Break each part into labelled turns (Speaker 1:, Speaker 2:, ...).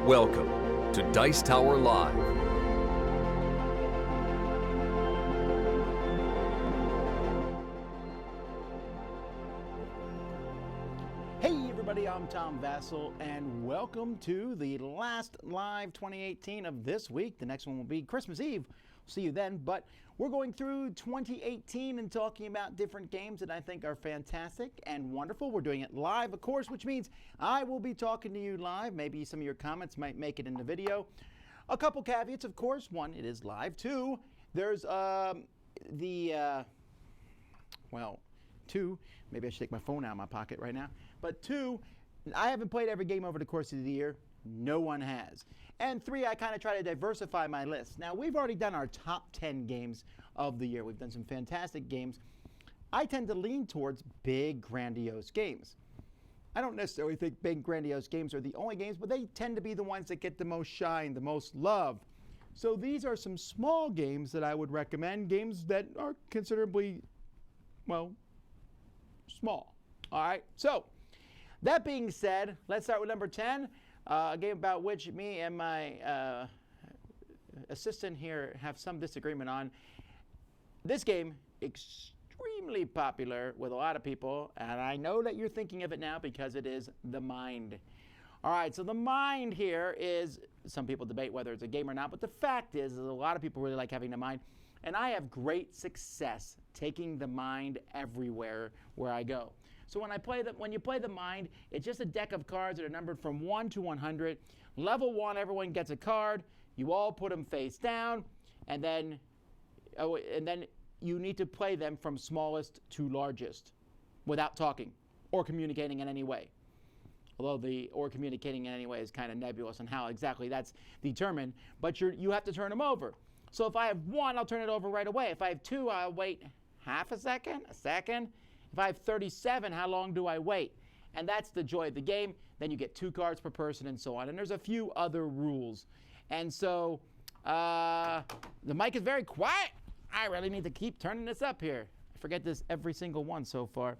Speaker 1: Welcome to Dice Tower Live.
Speaker 2: Hey everybody, I'm Tom Vasel, and welcome to the last live 2018 of this week. The next one will be Christmas Eve. See you then, but we're going through 2018 and talking about different games that I think are fantastic and wonderful. We're doing it live, of course, which means I will be talking to you live. Maybe some of your comments might make it in the video. A couple caveats, of course. One, it is live. Two, there's two, maybe I should take my phone out of my pocket right now. But two, I haven't played every game over the course of the year. No one has. And three, I kind of try to diversify my list. Now, we've already done our top 10 games of the year. We've done some fantastic games. I tend to lean towards big, grandiose games. I don't necessarily think big, grandiose games are the only games, but they tend to be the ones that get the most shine, the most love. So these are some small games that I would recommend, games that are considerably, well, small. All right, so that being said, let's start with number 10. A game about which me and my assistant here have some disagreement on. This game, extremely popular with a lot of people, and I know that you're thinking of it now because it is The Mind. All right, so The Mind here is, some people debate whether it's a game or not, but the fact is that a lot of people really like having The Mind, and I have great success taking The Mind everywhere where I go. So when you play The Mind, it's just a deck of cards that are numbered from 1 to 100. Level 1, everyone gets a card. You all put them face down, and then you need to play them from smallest to largest without talking or communicating in any way. Although the or communicating in any way is kind of nebulous on how exactly that's determined, but you have to turn them over. So if I have 1, I'll turn it over right away. If I have 2, I'll wait half a second, a second. If I have 37, how long do I wait? And that's the joy of the game. Then you get 2 cards per person and so on. And there's a few other rules. And so the mic is very quiet. I really need to keep turning this up here. I forget this every single one so far.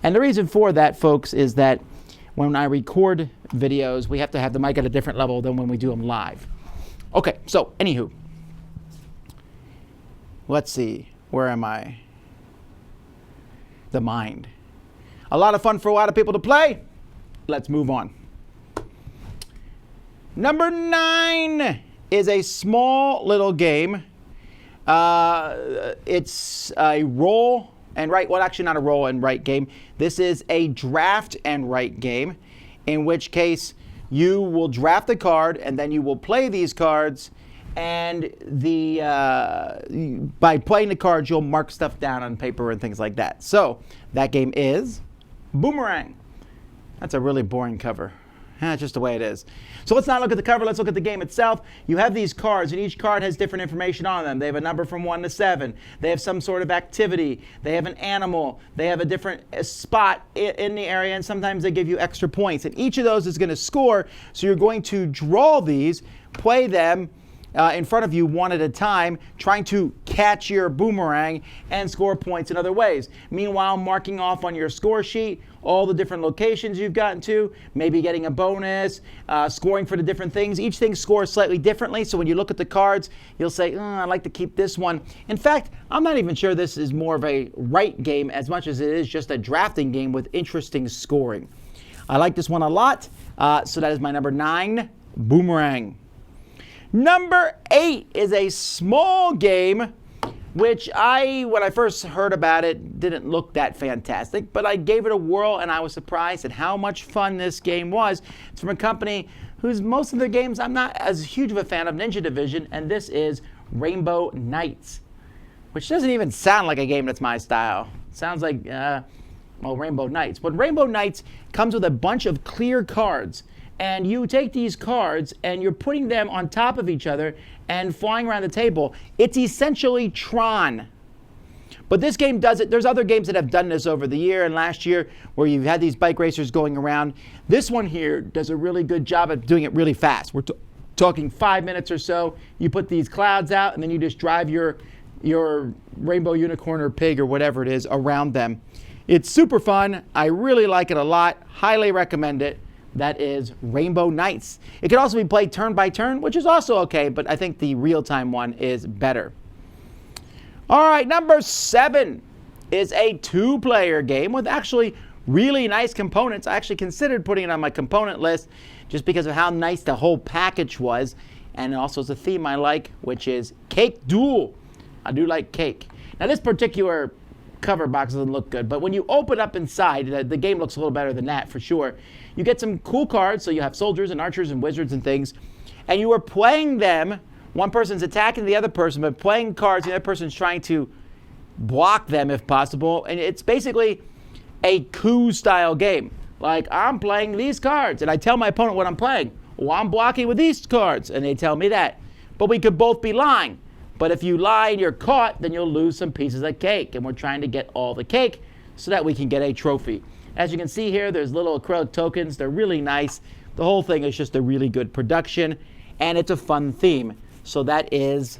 Speaker 2: And the reason for that, folks, is that when I record videos, we have to have the mic at a different level than when we do them live. Okay, so anywho. Let's see. Where am I? The Mind. A lot of fun for a lot of people to play. Let's move on. Number 9 is a small little game. It's a roll and write. Well, actually, not a roll and write game. This is a draft and write game, in which case you will draft a card and then you will play these cards. And by playing the cards, you'll mark stuff down on paper and things like that. So that game is Boomerang. That's a really boring cover. That's just the way it is. So let's not look at the cover. Let's look at the game itself. You have these cards, and each card has different information on them. They have a number from 1 to 7. They have some sort of activity. They have an animal. They have a different spot in the area, and sometimes they give you extra points. And each of those is going to score. So you're going to draw these, play them in front of you one at a time, trying to catch your boomerang and score points in other ways. Meanwhile, marking off on your score sheet all the different locations you've gotten to, maybe getting a bonus, scoring for the different things. Each thing scores slightly differently, so when you look at the cards, you'll say, I'd like to keep this one. In fact, I'm not even sure this is more of a write game as much as it is just a drafting game with interesting scoring. I like this one a lot, so that is my number 9, Boomerang. Number 8 is a small game, which when I first heard about it, didn't look that fantastic, but I gave it a whirl and I was surprised at how much fun this game was. It's from a company whose most of their games I'm not as huge of a fan of, Ninja Division, and this is Rainbow Nights, which doesn't even sound like a game that's my style. It sounds like, Rainbow Nights. But Rainbow Nights comes with a bunch of clear cards. And you take these cards and you're putting them on top of each other and flying around the table. It's essentially Tron. But this game does it. There's other games that have done this over the year and last year where you've had these bike racers going around. This one here does a really good job of doing it really fast. We're talking 5 minutes or so. You put these clouds out and then you just drive your rainbow unicorn or pig or whatever it is around them. It's super fun. I really like it a lot. Highly recommend it. That is Rainbow Nights. It can also be played turn by turn, which is also okay, but I think the real-time one is better. All right, number 7 is a 2-player game with actually really nice components. I actually considered putting it on my component list just because of how nice the whole package was, and it also is a theme I like, which is Cake Duel. I do like cake. Now, this particular cover box doesn't look good, but when you open up inside, the game looks a little better than that for sure. You get some cool cards, so you have soldiers and archers and wizards and things, and you are playing them. One person's attacking the other person, but playing cards, the other person's trying to block them if possible, and it's basically a coup-style game. Like, I'm playing these cards, and I tell my opponent what I'm playing. Well, I'm blocking with these cards, and they tell me that. But we could both be lying. But if you lie and you're caught, then you'll lose some pieces of cake, and we're trying to get all the cake so that we can get a trophy. As you can see here, there's little acrylic tokens. They're really nice. The whole thing is just a really good production, and it's a fun theme. So that is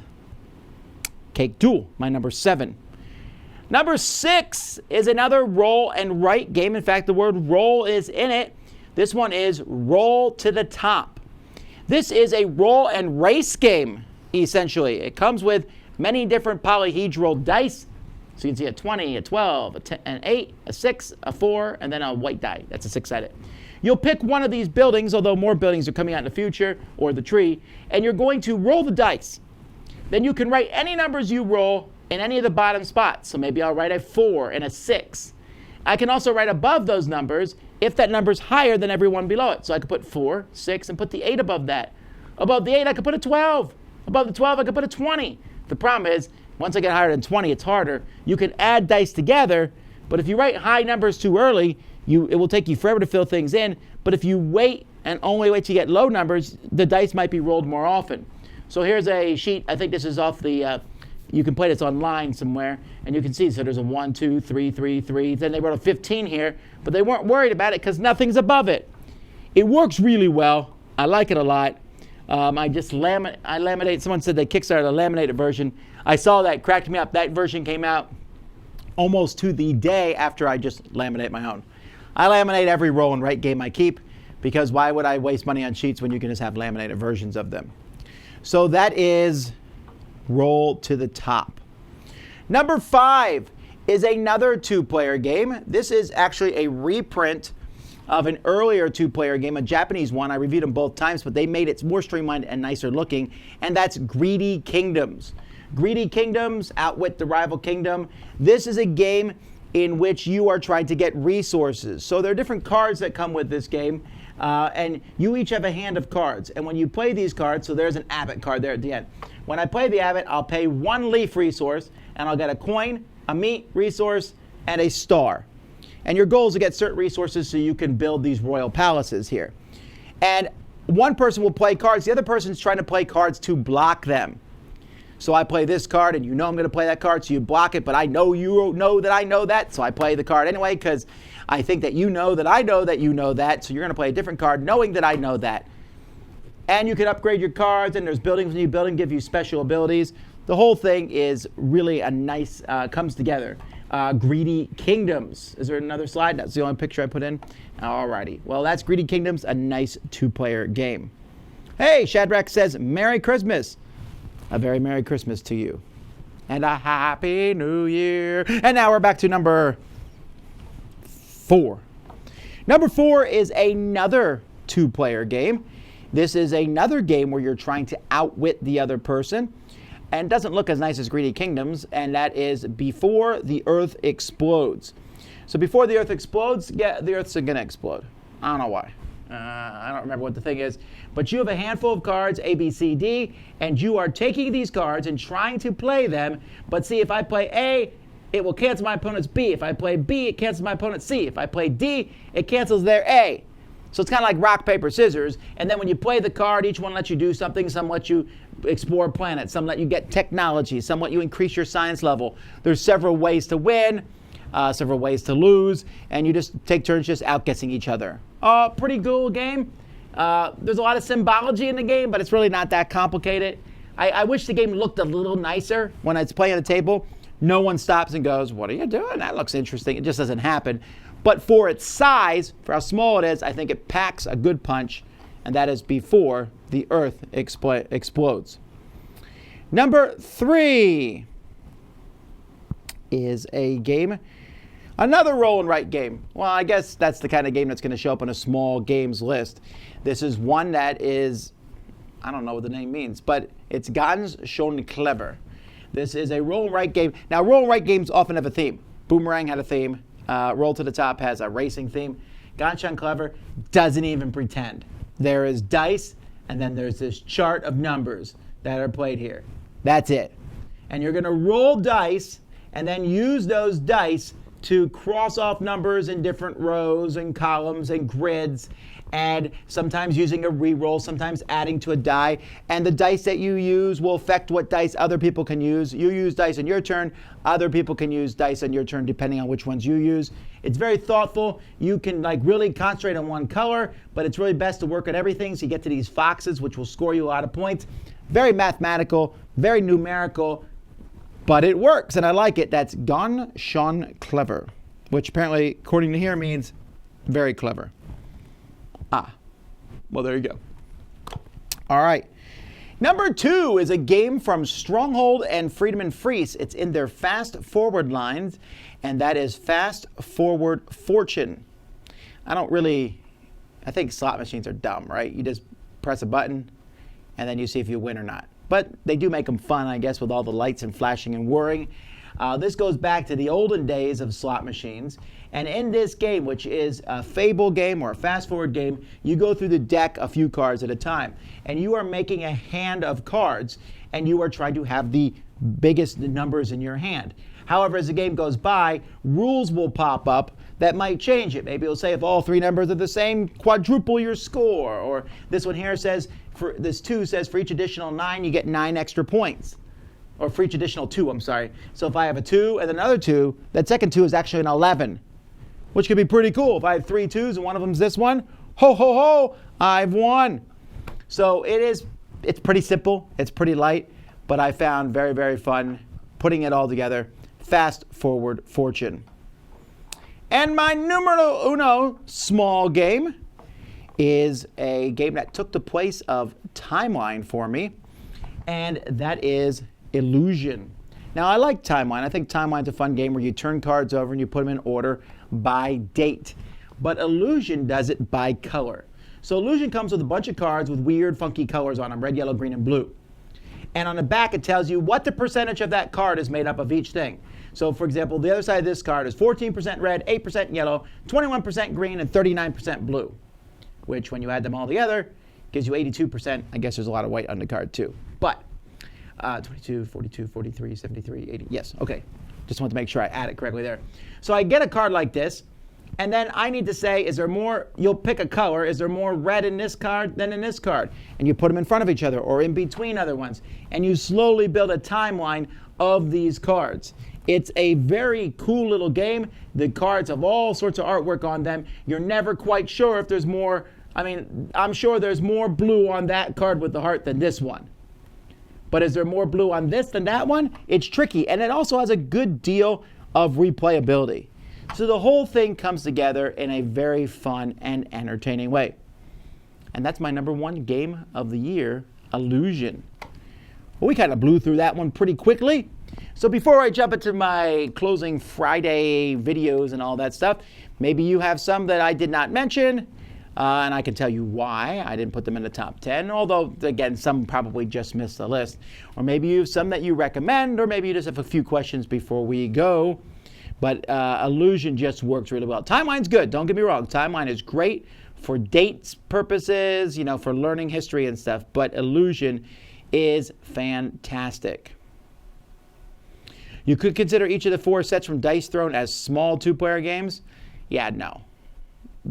Speaker 2: Cake Duel, my number 7. Number 6 is another roll and write game. In fact, the word roll is in it. This one is Roll to the Top. This is a roll and race game, essentially. It comes with many different polyhedral dice. So you can see a 20, a 12, an 8, a 6, a 4, and then a white die. That's a 6-sided. You'll pick one of these buildings, although more buildings are coming out in the future, or the tree, and you're going to roll the dice. Then you can write any numbers you roll in any of the bottom spots. So maybe I'll write a 4 and a 6. I can also write above those numbers if that number's higher than everyone below it. So I could put 4, 6, and put the 8 above that. Above the 8, I could put a 12. Above the 12, I could put a 20. The problem is, once I get higher than 20, it's harder. You can add dice together, but if you write high numbers too early, it will take you forever to fill things in. But if you wait and only wait to get low numbers, the dice might be rolled more often. So here's a sheet. I think this is off the, you can play this online somewhere, and you can see, so there's a 1, 2, 3, 3, 3. Then they wrote a 15 here, but they weren't worried about it because nothing's above it. It works really well. I like it a lot. I laminate. Someone said they kickstarted a laminated version. I saw that, cracked me up. That version came out almost to the day after I just laminate my own. I laminate every roll and write game I keep because why would I waste money on sheets when you can just have laminated versions of them? So that is Roll to the Top. Number 5 is another 2-player game. This is actually a reprint of an earlier 2-player game, a Japanese one. I reviewed them both times, but they made it more streamlined and nicer looking, and that's Greedy Kingdoms. Greedy Kingdoms, Outwit the Rival Kingdom. This is a game in which you are trying to get resources. So there are different cards that come with this game, and you each have a hand of cards. And when you play these cards, so there's an abbot card there at the end. When I play the abbot, I'll pay 1 leaf resource, and I'll get a coin, a meat resource, and a star. And your goal is to get certain resources so you can build these royal palaces here. And one person will play cards. The other person's trying to play cards to block them. So I play this card, and you know I'm going to play that card, so you block it, but I know you know that I know that, so I play the card anyway because I think that you know that you know that, so you're going to play a different card knowing that I know that. And you can upgrade your cards, and there's buildings when you build them, give you special abilities. The whole thing is really a nice, comes together. Greedy Kingdoms. Is there another slide? That's the only picture I put in. Alrighty. Well, that's Greedy Kingdoms, a nice 2-player game. Hey, Shadrach says, Merry Christmas. A very Merry Christmas to you. And a Happy New Year. And now we're back to number 4. Number 4 is another 2-player game. This is another game where you're trying to outwit the other person. And doesn't look as nice as Greedy Kingdoms, and that is Before the Earth Explodes. So before the Earth explodes, yeah, the Earth's going to explode. I don't know why. I don't remember what the thing is. But you have a handful of cards, A, B, C, D, and you are taking these cards and trying to play them. But see, if I play A, it will cancel my opponent's B. If I play B, it cancels my opponent's C. If I play D, it cancels their A. So it's kind of like rock, paper, scissors. And then when you play the card, each one lets you do something. Some let you explore planets. Some let you get technology. Some let you increase your science level. There's several ways to win, several ways to lose, and you just take turns just outguessing each other. Pretty cool game. There's a lot of symbology in the game, but it's really not that complicated. I wish the game looked a little nicer when it's playing at the table. No one stops and goes, what are you doing? That looks interesting. It just doesn't happen. But for its size, for how small it is, I think it packs a good punch, and that is before the Earth explodes. Number 3 is a game, another roll and write game. Well, I guess that's the kind of game that's going to show up on a small games list. This is one that is, I don't know what the name means, but it's ganz schön clever. This is a roll and write game. Now, roll and write games often have a theme. Boomerang had a theme. Roll to the Top has a racing theme. Ganz schön clever doesn't even pretend. There is dice, and then there's this chart of numbers that are played here. That's it. And you're going to roll dice and then use those dice to cross off numbers in different rows and columns and grids, and sometimes using a re-roll, sometimes adding to a die. And the dice that you use will affect what dice other people can use. You use dice on your turn. Other people can use dice on your turn depending on which ones you use. It's very thoughtful. You can really concentrate on one color, but it's really best to work at everything so you get to these foxes, which will score you a lot of points. Very mathematical, very numerical, but it works, and I like it. That's ganz schön clever, which apparently, according to here, means very clever. Well, there you go. All right. Number 2 is a game from Stronghold and Friedemann Friese. It's in their fast forward lines, and that is Fast Forward Fortune. I think slot machines are dumb, right? You just press a button, and then you see if you win or not. But they do make them fun, I guess, with all the lights and flashing and whirring. This goes back to the olden days of slot machines. And in this game, which is a fable game or a fast-forward game, you go through the deck a few cards at a time. And you are making a hand of cards, and you are trying to have the biggest numbers in your hand. However, as the game goes by, rules will pop up that might change it. Maybe it'll say if all 3 numbers are the same, quadruple your score. Or this one here says, this 2 says for each additional 9, you get 9 extra points. Or for each additional 2, I'm sorry. So if I have a 2 and another 2, that second 2 is actually an 11, which could be pretty cool. If I have 3 2s and one of them is this one, ho, ho, ho, I've won. So it's pretty simple. It's pretty light, but I found very, very fun putting it all together. Fast Forward Fortune. And my numero uno small game is a game that took the place of Timeline for me, and that is Illusion. Now, I like Timeline. I think Timeline's a fun game where you turn cards over and you put them in order by date. But Illusion does it by color. So Illusion comes with a bunch of cards with weird, funky colors on them, red, yellow, green, and blue. And on the back, it tells you what the percentage of that card is made up of each thing. So, for example, the other side of this card is 14% red, 8% yellow, 21% green, and 39% blue, which, when you add them all together, gives you 82%. I guess there's a lot of white on the card, too. But 22, 42, 43, 73, 80. Yes, okay. Just want to make sure I add it correctly there. So I get a card like this, and then I need to say, is there more, you'll pick a color, is there more red in this card than in this card? And you put them in front of each other or in between other ones. And you slowly build a timeline of these cards. It's a very cool little game. The cards have all sorts of artwork on them. You're never quite sure if there's more. I'm sure there's more blue on that card with the heart than this one. But is there more blue on this than that one? It's tricky, and it also has a good deal of replayability. So the whole thing comes together in a very fun and entertaining way. And that's my number 1 game of the year, Illusion. Well, we kind of blew through that one pretty quickly. So before I jump into my closing Friday videos and all that stuff, maybe you have some that I did not mention. And I can tell you why I didn't put them in the top 10, although, again, some probably just missed the list. Or maybe you have some that you recommend, or maybe you just have a few questions before we go. But Illusion just works really well. Timeline's good, don't get me wrong. Timeline is great for dates purposes, for learning history and stuff. But Illusion is fantastic. You could consider each of the 4 sets from Dice Throne as small 2-player games. Yeah, no.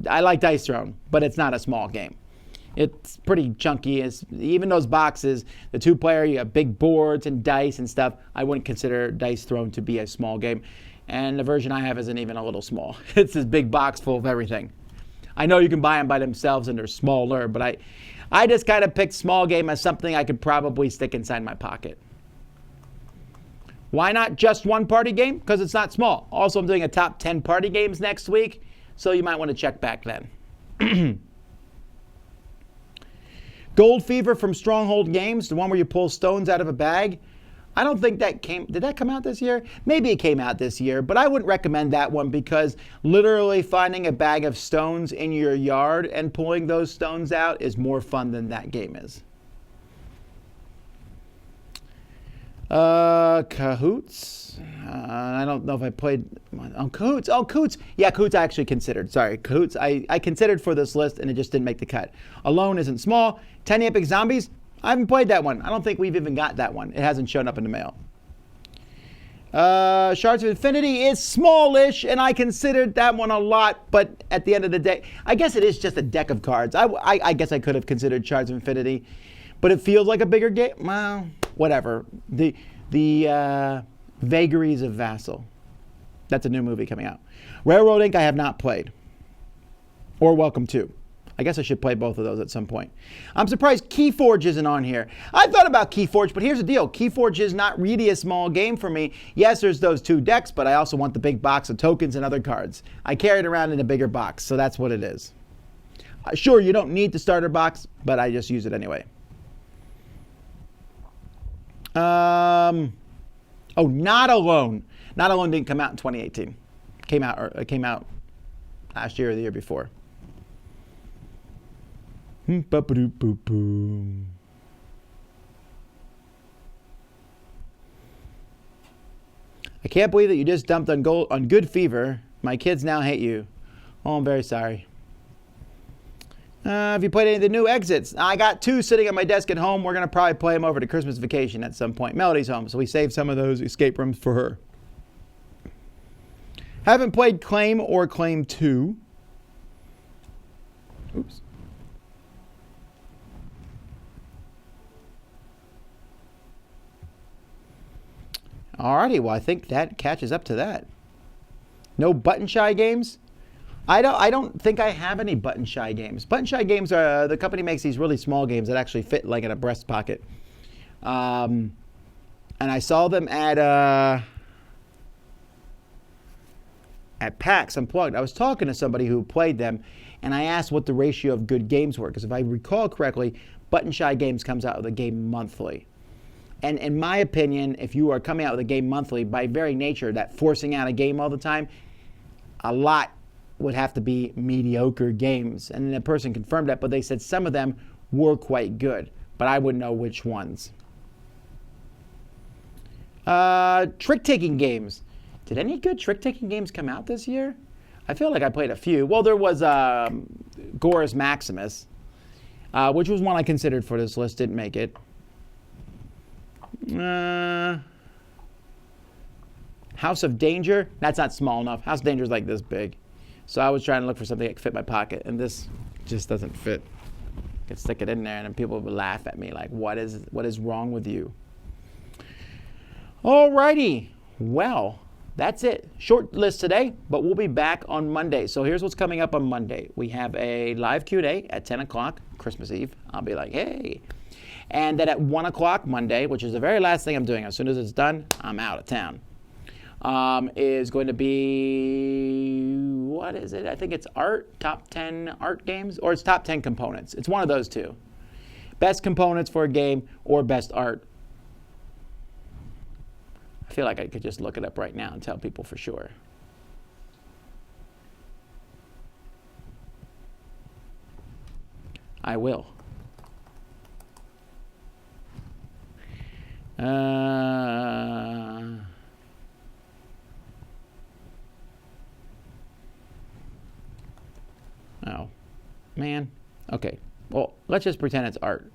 Speaker 2: I like Dice Throne, but it's not a small game. It's pretty chunky. Even those boxes, the 2-player, you have big boards and dice and stuff. I wouldn't consider Dice Throne to be a small game. And the version I have isn't even a little small. It's this big box full of everything. I know you can buy them by themselves and they're smaller, but I just kind of picked small game as something I could probably stick inside my pocket. Why not just one party game? Because it's not small. Also, I'm doing a top 10 party games next week. so you might want to check back then. Gold Fever from Stronghold Games, the one where you pull stones out of a bag. I don't think that did that come out this year? Maybe it came out this year, but I wouldn't recommend that one because literally finding a bag of stones in your yard and pulling those stones out is more fun than that game is. Cahoots. I don't know if I played on Cahoots. Oh, Cahoots. Yeah, Cahoots I actually considered. Sorry, Cahoots I considered for this list and it just didn't make the cut. Alone Isn't Small. 10 Epic Zombies. I haven't played that one. I don't think we've even got that one. It hasn't shown up in the mail. Shards of Infinity is smallish, and I considered that one a lot, but at the end of the day, I guess it is just a deck of cards. I guess I could have considered Shards of Infinity, but it feels like a bigger game. Well, whatever. The Vagaries of Vasel. That's a new movie coming out. Railroad Ink I have not played. Or Welcome To. I guess I should play both of those at some point. I'm surprised Keyforge isn't on here. I thought about Keyforge, but here's the deal. Keyforge is not really a small game for me. Yes, there's those 2 decks, but I also want the big box of tokens and other cards. I carry it around in a bigger box, so that's what it is. Sure, you don't need the starter box, but I just use it anyway. Oh, Not Alone. Not Alone didn't come out in 2018. It came out last year or the year before. I can't believe that you just dumped on Good Fever. My kids now hate you. Oh, I'm very sorry. Have you played any of the new exits? I got 2 sitting on my desk at home. We're going to probably play them over to Christmas vacation at some point. Melody's home, so we saved some of those escape rooms for her. Haven't played Claim or Claim 2. Oops. Alrighty, well I think that catches up to that. No Button Shy games? I don't think I have any Button Shy games. Button Shy games are, the company makes these really small games that actually fit like in a breast pocket. And I saw them at PAX Unplugged. I was talking to somebody who played them and I asked what the ratio of good games were because if I recall correctly, Button Shy Games comes out with a game monthly. And in my opinion, if you are coming out with a game monthly, by very nature, that forcing out a game all the time, a lot would have to be mediocre games. And the person confirmed that, but they said some of them were quite good, but I wouldn't know which ones. Trick-taking games. Did any good trick-taking games come out this year? I feel like I played a few. Well, there was Gore's Maximus, which was one I considered for this list, didn't make it. House of Danger. That's not small enough. House of Danger is like this big. So I was trying to look for something that could fit my pocket, and this just doesn't fit. I could stick it in there, and then people would laugh at me like, what is wrong with you? Alrighty. Well, that's it. Short list today, but we'll be back on Monday. So here's what's coming up on Monday. We have a live Q&A at 10 o'clock, Christmas Eve. I'll be like, hey. And then at 1 o'clock Monday, which is the very last thing I'm doing, as soon as it's done, I'm out of town, is going to be, what is it? I think it's art, top 10 art games, or it's top 10 components. It's one of those two. Best components for a game or best art. I feel like I could just look it up right now and tell people for sure. I will. Oh, man. Okay. Well, let's just pretend it's art.